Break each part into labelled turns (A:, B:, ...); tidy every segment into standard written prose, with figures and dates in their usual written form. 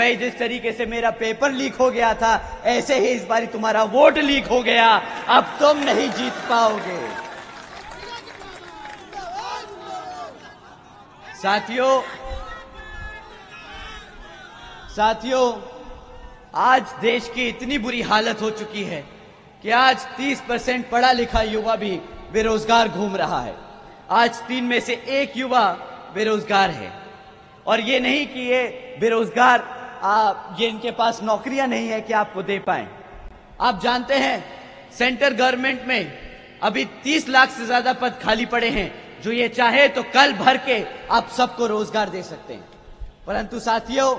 A: भाई जिस तरीके से मेरा पेपर लीक हो गया था, ऐसे ही इस बारी तुम्हारा वोट लीक हो गया। अब तुम नहीं जीत पाओगे। साथियों, आज देश की इतनी बुरी हालत हो चुकी है कि आज 30% पढ़ा लिखा युवा भी बेरोजगार घूम रहा है। आज 3 में से 1 युवा बेरोजगार है। और ये नहीं कि ये बेरोजगार ये इनके पास नौकरियां नहीं है कि आपको दे पाए। आप जानते हैं सेंट्रल गवर्नमेंट में अभी 30 लाख से ज्यादा पद खाली पड़े हैं, जो ये चाहे तो कल भर के आप सबको रोजगार दे सकते हैं। परंतु साथियों,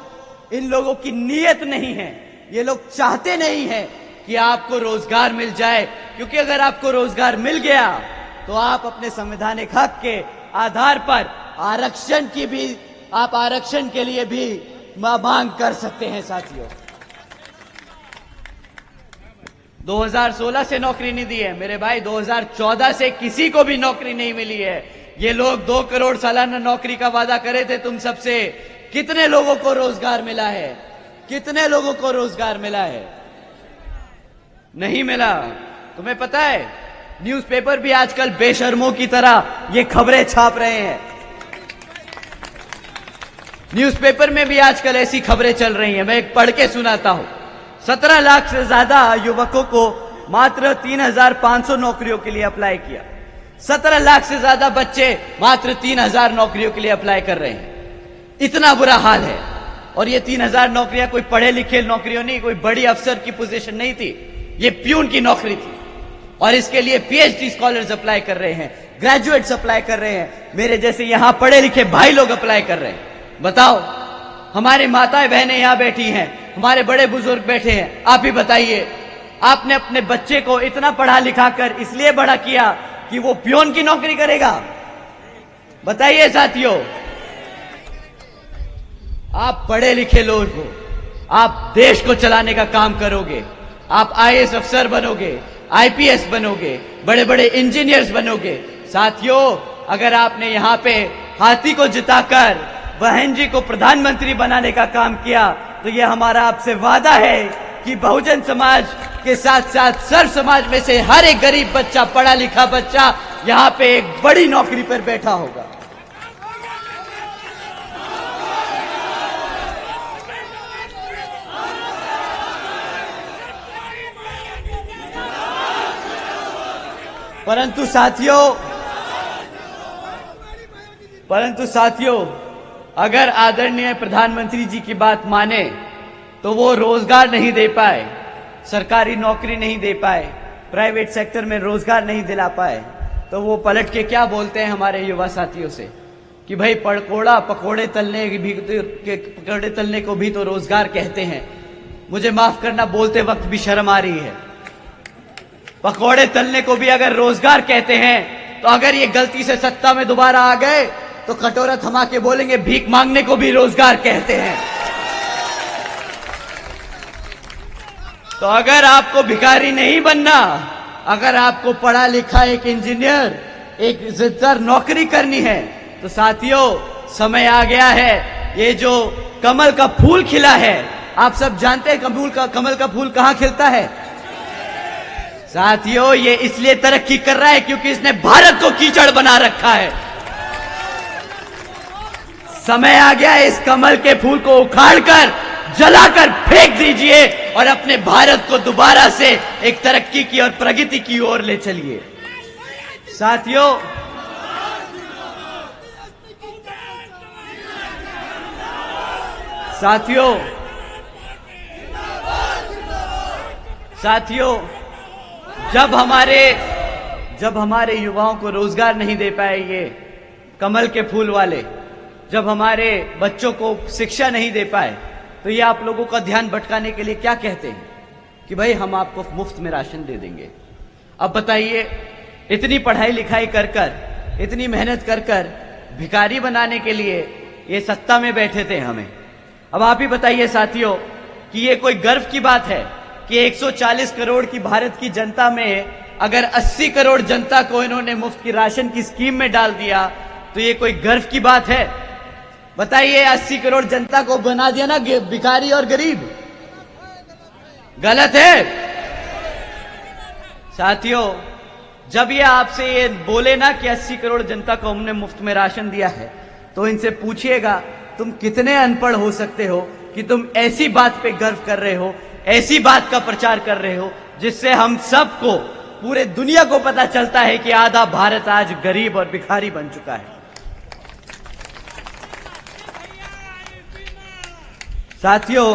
A: इन लोगों की नीयत नहीं है। ये लोग चाहते नहीं है कि आपको रोजगार मिल जाए, क्योंकि अगर आपको रोजगार मिल गया तो आप अपने संवैधानिक हक के आधार पर आरक्षण के लिए भी मांग कर सकते हैं। साथियों, 2016 से नौकरी नहीं दी है मेरे भाई, 2014 से किसी को भी नौकरी नहीं मिली है। ये लोग 2 करोड़ सालाना नौकरी का वादा करे थे तुम सबसे। कितने लोगों को रोजगार मिला है? कितने लोगों को रोजगार मिला है? नहीं मिला। तुम्हें पता है, न्यूज़पेपर भी आजकल बेशर्मों की तरह ये खबरें छाप रहे हैं। न्यूज़पेपर में भी आजकल ऐसी खबरें चल रही हैं। मैं एक पढ़ के सुनाता हूं। 17 लाख से ज्यादा युवकों को मात्र 3,500 नौकरियों के लिए अप्लाई किया। 17 लाख से ज्यादा बच्चे मात्र 3,000 नौकरियों के लिए अप्लाई कर रहे हैं। इतना बुरा हाल है। और ये 3,000 नौकरियां कोई पढ़े लिखे नौकरियों नहीं, कोई बड़ी अफसर की पोजीशन नहीं थी, ये प्यून की नौकरी थी। और इसके लिए पीएचडी स्कॉलर्स अप्लाई कर रहे हैं, ग्रेजुएट्स अप्लाई कर रहे हैं, मेरे जैसे यहां पढ़े लिखे भाई लोग अप्लाई कर रहे हैं। बताओ, हमारी माताएं बहनें यहां बैठी हैं, हमारे बड़े बुजुर्ग बैठे हैं। आप ही बताइए, आपने अपने बच्चे को इतना पढ़ा लिखा कर इसलिए बड़ा किया कि वो प्यून की नौकरी करेगा? बताइए साथियों, आप पढ़े लिखे लोग हो, आप देश को चलाने का काम करोगे, आप आईएएस अफसर बनोगे, आईपीएस बनोगे, बड़े बड़े इंजीनियर्स बनोगे। साथियों, अगर आपने यहां पे हाथी को जिताकर बहन जी को प्रधानमंत्री बनाने का काम किया, तो यह हमारा आपसे वादा है कि बहुजन समाज के साथ साथ सर्व समाज में से हर एक गरीब बच्चा, पढ़ा लिखा बच्चा यहां पे एक बड़ी नौकरी पर बैठा होगा। परंतु साथियों, अगर आदरणीय प्रधानमंत्री जी की बात माने तो वो रोजगार नहीं दे पाए, सरकारी नौकरी नहीं दे पाए, प्राइवेट सेक्टर में रोजगार नहीं दिला पाए, तो वो पलट के क्या बोलते हैं हमारे युवा साथियों से कि भाई पकोड़े तलने को भी तो रोजगार कहते हैं। मुझे माफ करना, बोलते वक्त भी शर्म आ रही है। पकोड़े तलने को भी अगर रोजगार कहते हैं, तो अगर ये गलती से सत्ता में दोबारा आ गए तो कटोरा थमा के बोलेंगे भीख मांगने को भी रोजगार कहते हैं। तो अगर आपको भिखारी नहीं बनना, अगर आपको पढ़ा लिखा एक इंजीनियर, एक इज्जतदार नौकरी करनी है, तो साथियों समय आ गया है। ये जो कमल का फूल खिला है, आप सब जानते हैं कमल का फूल कहां खिलता है? साथियों, ये इसलिए तरक्की कर रहा है क्योंकि इसने भारत को कीचड़ बना रखा है। समय आ गया है, इस कमल के फूल को उखाड़कर, जलाकर फेंक दीजिए और अपने भारत को दोबारा से एक तरक्की की और प्रगति की ओर ले चलिए। साथियों, जब हमारे युवाओं को रोजगार नहीं दे पाए ये कमल के फूल वाले, जब हमारे बच्चों को शिक्षा नहीं दे पाए, तो ये आप लोगों का ध्यान भटकाने के लिए क्या कहते हैं कि भाई हम आपको मुफ्त में राशन दे देंगे। अब बताइए, इतनी पढ़ाई लिखाई कर कर, इतनी मेहनत कर कर भिखारी बनाने के लिए ये सत्ता में बैठे थे हमें। अब आप ही बताइए साथियों कि ये कोई गर्व की बात है कि 140 करोड़ की भारत की जनता में अगर 80 करोड़ जनता को इन्होंने मुफ्त की राशन की स्कीम में डाल दिया, तो ये कोई गर्व की बात है? बताइए, 80 करोड़ जनता को बना दिया ना भिखारी और गरीब। गलत है साथियों। जब ये आपसे ये बोले ना कि 80 करोड़ जनता को हमने मुफ्त में राशन दिया है, तो इनसे पूछिएगा तुम कितने अनपढ़ हो सकते हो कि तुम ऐसी बात पे गर्व कर रहे हो, ऐसी बात का प्रचार कर रहे हो जिससे हम सबको, पूरे दुनिया को पता चलता है कि आधा भारत आज गरीब और भिखारी बन चुका है। साथियों,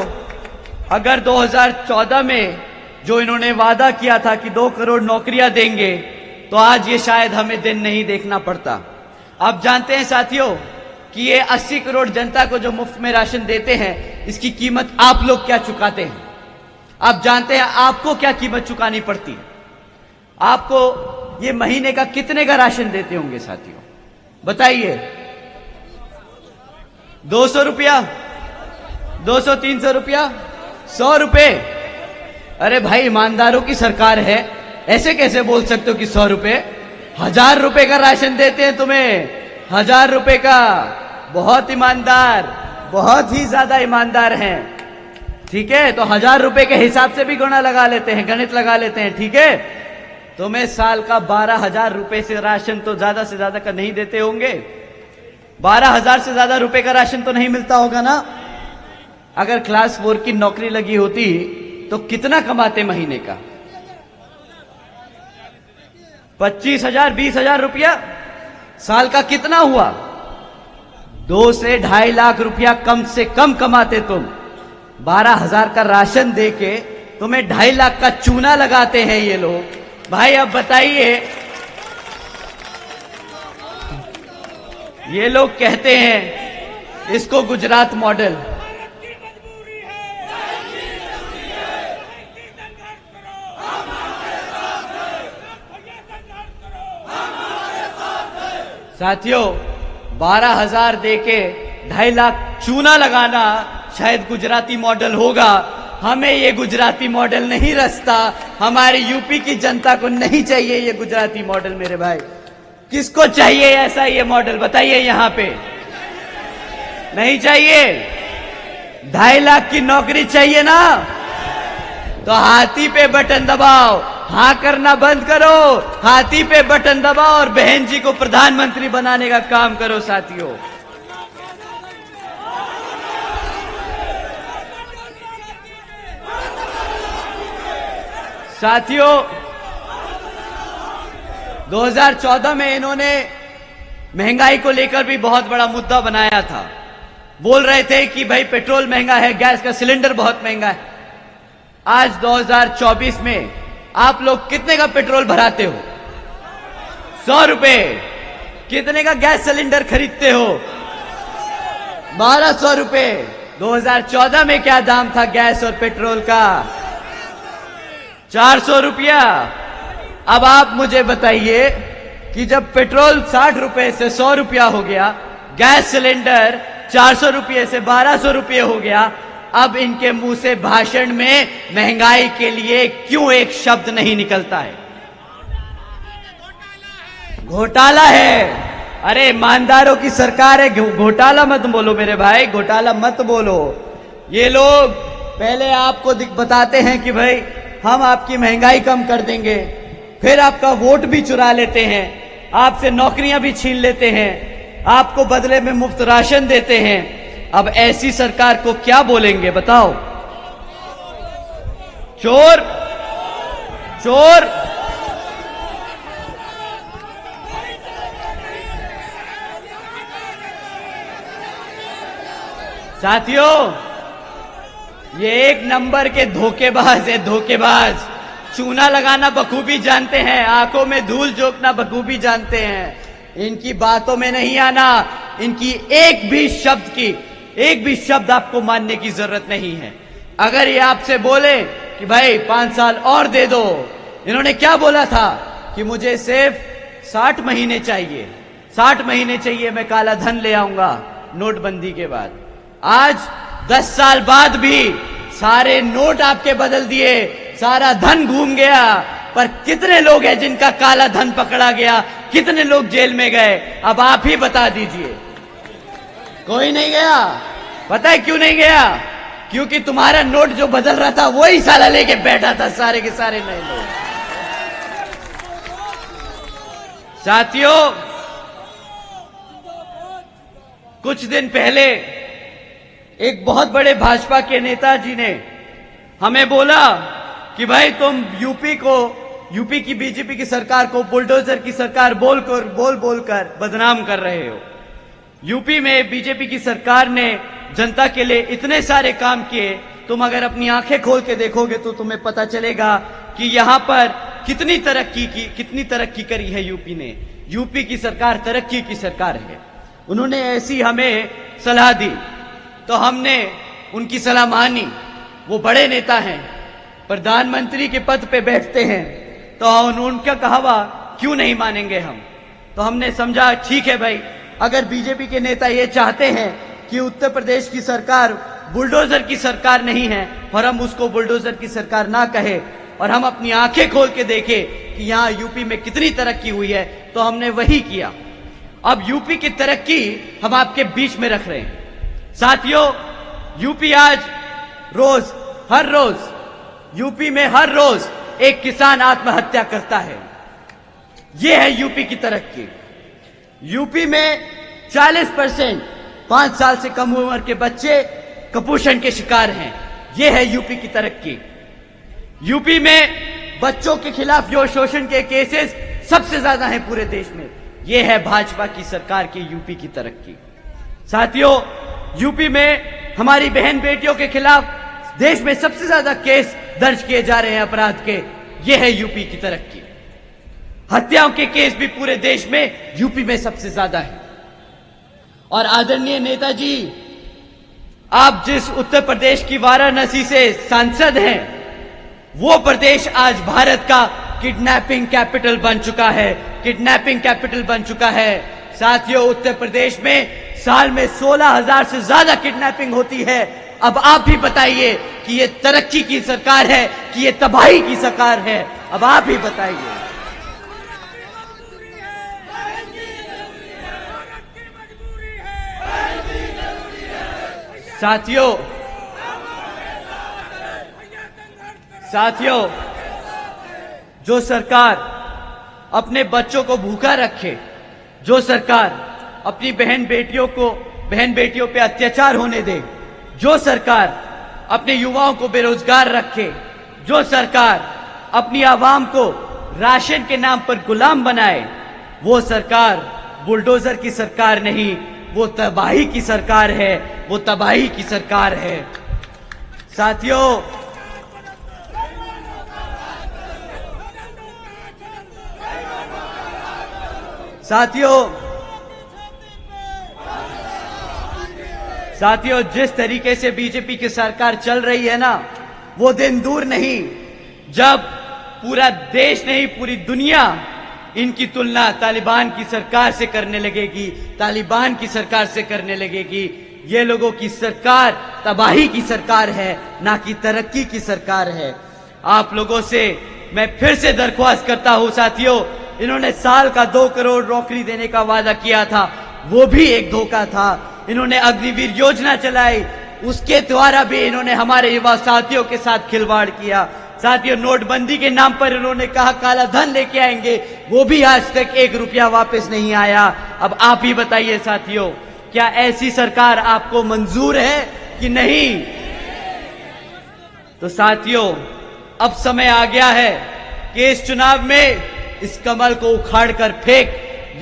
A: अगर 2014 में जो इन्होंने वादा किया था कि 2 करोड़ नौकरियां देंगे, तो आज ये शायद हमें दिन नहीं देखना पड़ता। आप जानते हैं साथियों कि ये 80 करोड़ जनता को जो मुफ्त में राशन देते हैं, इसकी कीमत आप लोग क्या चुकाते हैं? आप जानते हैं आपको क्या कीमत चुकानी पड़ती है? आपको ये महीने का कितने का राशन देते होंगे साथियों? बताइए। 200 रुपया, 200-300 रुपया, 100 रुपए? अरे भाई, ईमानदारों की सरकार है, ऐसे कैसे बोल सकते हो कि 100 रुपए? 1000 रुपए का राशन देते हैं तुम्हें, 1000 रुपए का। बहुत ईमानदार, बहुत ही ज्यादा ईमानदार हैं। ठीक है, तो 1000 रुपए के हिसाब से भी गुणा लगा लेते हैं, गणित लगा लेते हैं। ठीक है, तुम्हें साल का 12,000 रुपए से राशन तो ज्यादा से ज्यादा का नहीं देते होंगे। 12,000 से ज्यादा रुपए का राशन तो नहीं मिलता होगा ना? अगर क्लास 4 की नौकरी लगी होती तो कितना कमाते महीने का? 25,000, 20,000 रुपया। साल का कितना हुआ? 2 से 2.5 लाख रुपया कम से कम कमाते तुम। 12,000 का राशन देके तुम्हें 2.5 लाख का चूना लगाते हैं ये लोग। भाई अब बताइए, ये लोग कहते हैं इसको गुजरात मॉडल। साथियों, 12,000 देके 2.5 लाख चूना लगाना शायद गुजराती मॉडल होगा। हमें ये गुजराती मॉडल नहीं रचता, हमारी यूपी की जनता को नहीं चाहिए ये गुजराती मॉडल। मेरे भाई, किसको चाहिए ऐसा ये मॉडल? बताइए यहां पे। नहीं चाहिए? 2.5 लाख की नौकरी चाहिए ना? तो हाथी पे बटन दबाओ, हाँ करना बंद करो, हाथी पे बटन दबाओ और बहन जी को प्रधानमंत्री बनाने का काम करो साथियों। साथियों, 2014 में इन्होंने महंगाई को लेकर भी बहुत बड़ा मुद्दा बनाया था। बोल रहे थे कि भाई पेट्रोल महंगा है, गैस का सिलेंडर बहुत महंगा है। आज 2024 में आप लोग कितने का पेट्रोल भराते हो? 100 रुपए। कितने का गैस सिलेंडर खरीदते हो? 1200 रुपए। 2014 में क्या दाम था गैस और पेट्रोल का? 400 रुपया। अब आप मुझे बताइए कि जब पेट्रोल 60 रुपए से 100 रुपया हो गया, गैस सिलेंडर 400 रुपये से 1200 रुपये हो गया, अब इनके मुंह से भाषण में महंगाई के लिए क्यों एक शब्द नहीं निकलता है? घोटाला है। अरे ईमानदारों की सरकार है, घोटाला मत बोलो मेरे भाई, घोटाला मत बोलो। ये लोग पहले आपको बताते हैं कि भाई हम आपकी महंगाई कम कर देंगे, फिर आपका वोट भी चुरा लेते हैं, आपसे नौकरियां भी छीन लेते हैं, आपको बदले में मुफ्त राशन देते हैं। अब ऐसी सरकार को क्या बोलेंगे बताओ? चोर, चोर। साथियों, ये एक नंबर के धोखेबाज है, धोखेबाज। चूना लगाना बखूबी जानते हैं, आंखों में धूल झोंकना बखूबी जानते हैं। इनकी बातों में नहीं आना, इनकी एक भी शब्द आपको मानने की जरूरत नहीं है। अगर ये आपसे बोले कि भाई 5 साल और दे दो, इन्होंने क्या बोला था कि मुझे सिर्फ 60 महीने चाहिए, 60 महीने चाहिए, मैं काला धन ले आऊंगा नोटबंदी के बाद। आज 10 साल बाद भी सारे नोट आपके बदल दिए, सारा धन घूम गया, पर कितने लोग हैं जिनका काला धन पकड़ा गया? कितने लोग जेल में गए? अब आप ही बता दीजिए। कोई नहीं गया। पता है क्यों नहीं गया? क्योंकि तुम्हारा नोट जो बदल रहा था वही साला लेके बैठा था, सारे के सारे नए लोग। साथियों, कुछ दिन पहले एक बहुत बड़े भाजपा के नेताजी ने हमें बोला कि भाई तुम यूपी की बीजेपी की सरकार को बुलडोजर की सरकार बोलकर बदनाम कर रहे हो। यूपी में बीजेपी की सरकार ने जनता के लिए इतने सारे काम किए, तुम अगर अपनी आंखें खोल के देखोगे तो तुम्हें पता चलेगा कि यहां पर कितनी तरक्की करी है यूपी ने। यूपी की सरकार तरक्की की सरकार है। उन्होंने ऐसी हमें सलाह दी तो हमने उनकी सलाह मानी। वो बड़े नेता हैं, प्रधानमंत्री के पद पे बैठते हैं, तो उनका कहवा क्यों नहीं मानेंगे हम? तो हमने समझा ठीक है भाई, अगर बीजेपी के नेता ये चाहते हैं कि उत्तर प्रदेश की सरकार बुलडोजर की सरकार नहीं है और हम उसको बुलडोजर की सरकार ना कहे और हम अपनी आंखें खोल के देखें कि यहां यूपी में कितनी तरक्की हुई है, तो हमने वही किया। अब यूपी की तरक्की हम आपके बीच में रख रहे हैं। साथियों, यूपी आज हर रोज यूपी में हर रोज एक किसान आत्महत्या करता है। यह है यूपी की तरक्की। यूपी में 40% 5 साल से कम उम्र के बच्चे कुपोषण के शिकार हैं। यह है यूपी की तरक्की। यूपी में बच्चों के खिलाफ जो शोषण के केसेस सबसे ज्यादा हैं पूरे देश में, यह है भाजपा की सरकार की यूपी की तरक्की। साथियों, यूपी में हमारी बहन बेटियों के खिलाफ देश में सबसे ज्यादा केस दर्ज किए जा रहे हैं अपराध के, यह है यूपी की तरक्की। हत्याओं के केस भी पूरे देश में यूपी में सबसे ज्यादा है। और आदरणीय नेताजी, आप जिस उत्तर प्रदेश की वाराणसी से सांसद हैं, वो प्रदेश आज भारत का किडनैपिंग कैपिटल बन चुका है। साथियों, उत्तर प्रदेश में साल में 16,000 से ज्यादा किडनैपिंग होती है। अब आप भी बताइए कि ये तरक्की की सरकार है कि ये तबाही की सरकार है? अब आप ही बताइए। साथियों, जो सरकार अपने बच्चों को भूखा रखे, जो सरकार अपनी बहन बेटियों पे अत्याचार होने दे, जो सरकार अपने युवाओं को बेरोजगार रखे, जो सरकार अपनी आवाम को राशन के नाम पर गुलाम बनाए, वो सरकार बुलडोजर की सरकार नहीं, वो तबाही की सरकार है। साथियों, जिस तरीके से बीजेपी की सरकार चल रही है ना, वो दिन दूर नहीं जब पूरा देश नहीं, पूरी दुनिया इनकी तुलना तालिबान की सरकार से करने लगेगी। ये लोगों की सरकार तबाही की सरकार है, ना कि तरक्की की सरकार है। आप लोगों से मैं फिर से दरख्वास्त करता हूं साथियों, इन्होंने साल का 2 करोड़ नौकरी देने का वादा किया था, वो भी एक धोखा था। इन्होंने अग्निवीर योजना चलाई, उसके द्वारा भी इन्होंने हमारे युवा साथियों के साथ खिलवाड़ किया। साथियों, नोटबंदी के नाम पर इन्होंने कहा काला धन लेके आएंगे, वो भी आज तक 1 रुपया वापस नहीं आया। अब आप ही बताइए साथियों, क्या ऐसी सरकार आपको मंजूर है कि नहीं? तो साथियों, अब समय आ गया है कि इस चुनाव में इस कमल को उखाड़ कर फेंक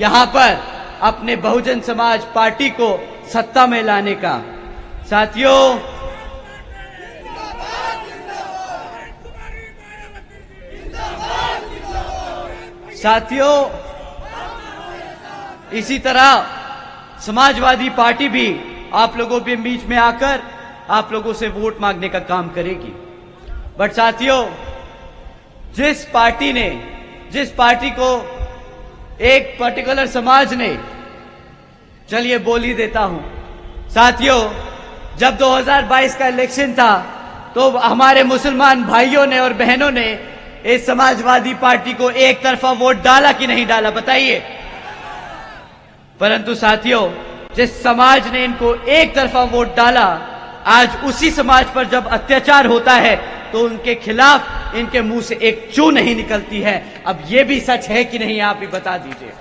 A: यहां पर अपने बहुजन समाज पार्टी को सत्ता में लाने का। साथियों, इसी तरह समाजवादी पार्टी भी आप लोगों के बीच में आकर आप लोगों से वोट मांगने का काम करेगी। बट साथियों, जिस पार्टी को एक पर्टिकुलर समाज ने, चलिए बोल ही देता हूं साथियों, जब 2022 का इलेक्शन था तो हमारे मुसलमान भाइयों ने और बहनों ने इस समाजवादी पार्टी को एक तरफा वोट डाला कि नहीं डाला, बताइए। परंतु साथियों, जिस समाज ने इनको एक तरफा वोट डाला, आज उसी समाज पर जब अत्याचार होता है तो उनके खिलाफ इनके मुंह से एक चू नहीं निकलती है। अब यह भी सच है कि नहीं, आप ही बता दीजिए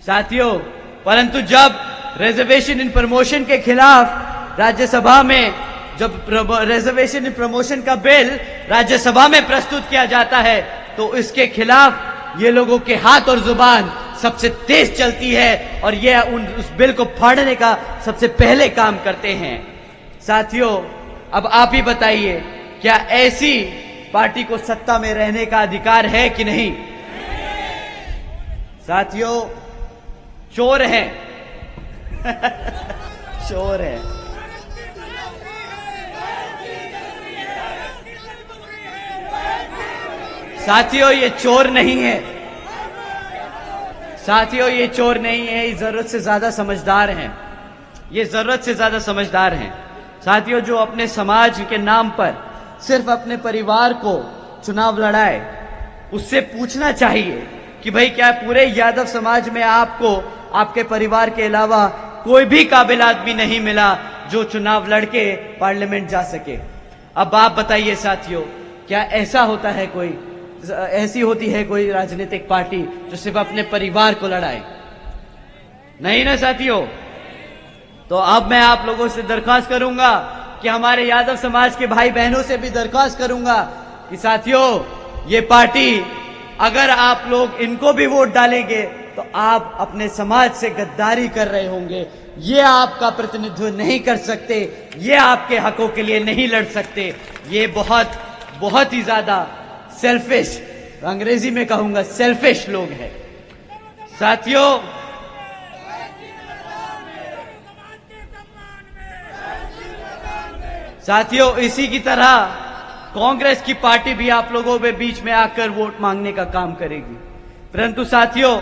A: साथियों। परंतु जब रिजर्वेशन इन प्रमोशन के खिलाफ राज्यसभा में, जब रिजर्वेशन इन प्रमोशन का बिल राज्यसभा में प्रस्तुत किया जाता है तो इसके खिलाफ ये लोगों के हाथ और जुबान सबसे तेज चलती है और ये उस बिल को फाड़ने का सबसे पहले काम करते हैं। साथियों, अब आप ही बताइए, क्या ऐसी पार्टी को सत्ता में रहने का अधिकार है कि नहीं? साथियों, चोर हैं चोर है। साथियों, ये चोर नहीं है। साथियों, ये चोर नहीं है, ये जरूरत से ज्यादा समझदार हैं। ये जरूरत से ज्यादा समझदार हैं। साथियों, जो अपने समाज के नाम पर सिर्फ अपने परिवार को चुनाव लड़ाए, उससे पूछना चाहिए कि भाई क्या पूरे यादव समाज में आपको आपके परिवार के अलावा कोई भी काबिल आदमी नहीं मिला जो चुनाव लड़के पार्लियामेंट जा सके? अब आप बताइए साथियों, क्या ऐसा होता है, कोई ऐसी होती है कोई राजनीतिक पार्टी जो सिर्फ अपने परिवार को लड़ाए? नहीं ना साथियों। तो अब मैं आप लोगों से दरख्वास्त करूंगा कि हमारे यादव समाज के भाई बहनों से भी दरख्वास्त करूंगा कि साथियों, ये पार्टी, अगर आप लोग इनको भी वोट डालेंगे तो आप अपने समाज से गद्दारी कर रहे होंगे। ये आपका प्रतिनिधित्व नहीं कर सकते, ये आपके हकों के लिए नहीं लड़ सकते। ये बहुत ही ज्यादा सेल्फिश, अंग्रेजी में कहूंगा सेल्फिश लोग हैं। साथियों, इसी की तरह कांग्रेस की पार्टी भी आप लोगों के बीच में आकर वोट मांगने का काम करेगी। परंतु साथियों,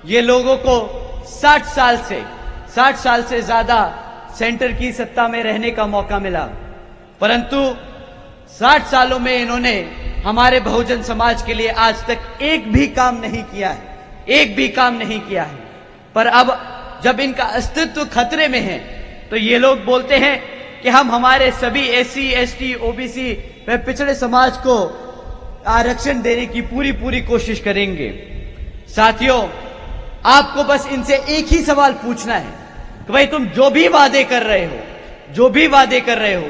A: ये लोगों को 60 साल से ज्यादा सेंटर की सत्ता में रहने का मौका मिला, परंतु 60 सालों में इन्होंने हमारे बहुजन समाज के लिए आज तक एक भी काम नहीं किया है। पर अब जब इनका अस्तित्व खतरे में है तो ये लोग बोलते हैं कि हम हमारे सभी SC, ST, OBC व पिछड़े समाज को आरक्षण देने की पूरी कोशिश करेंगे। साथियों, आपको बस इनसे एक ही सवाल पूछना है कि भाई तुम जो भी वादे कर रहे हो,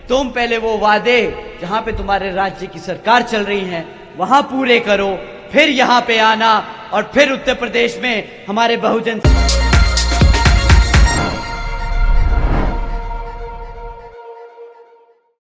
A: तुम पहले वो वादे जहां पे तुम्हारे राज्य की सरकार चल रही है वहां पूरे करो, फिर यहां पे आना और फिर उत्तर प्रदेश में हमारे बहुजन